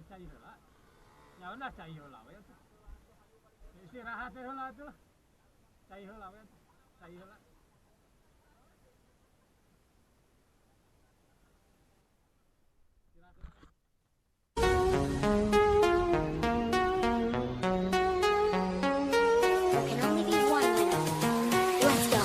cai heula. Ya udah cai heula we tuh. Istirahat heula tuh. Cai heula we. Cai heula. Can only be 1 minute. Let's go.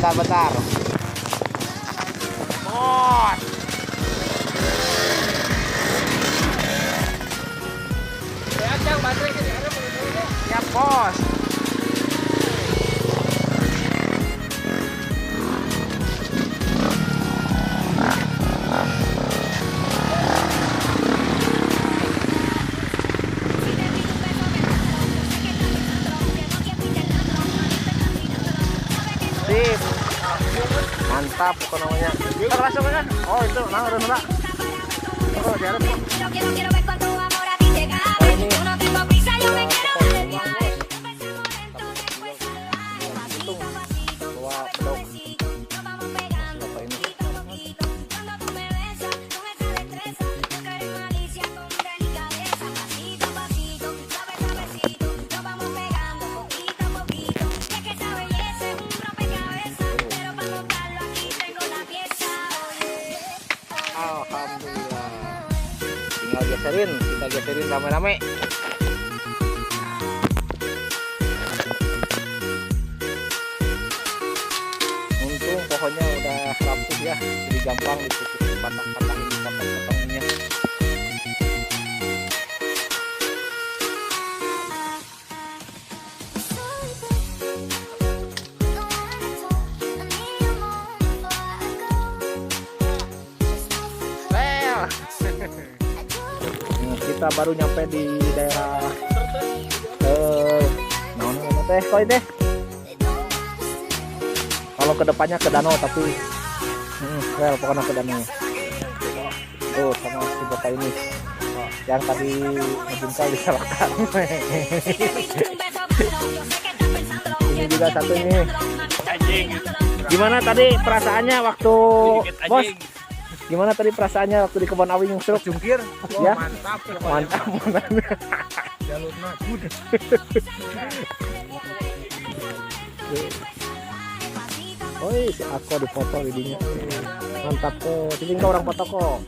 bentar. Bos. Ajang baterai ke ada boleh. Siap, Bos. Sip. Mantap apa namanya. Kita langsung kan? Oh, itu nah udah nolak. Oh, di atas. Alhamdulillah. Kita geserin rame-rame. Untung pohonnya udah rapuh ya, jadi gampang ditutup patang-patangin potong-potongnya. Kita baru nyampe di daerah teh koi deh. Kalau kedepannya ke danau tapi pokoknya ke danau. Tuh sama si bapak ini yang tadi ngejungkal disalahkan. Ini juga satu ini. Gimana tadi perasaannya waktu bos? Gimana tadi perasaannya waktu di kebun awi nyungsruk? Jungkir. Ya? Mantap. Mantap. Jalurnya good. Oi, si Ako dipoto videonya. Mantap kok. Tinggal orang foto kok.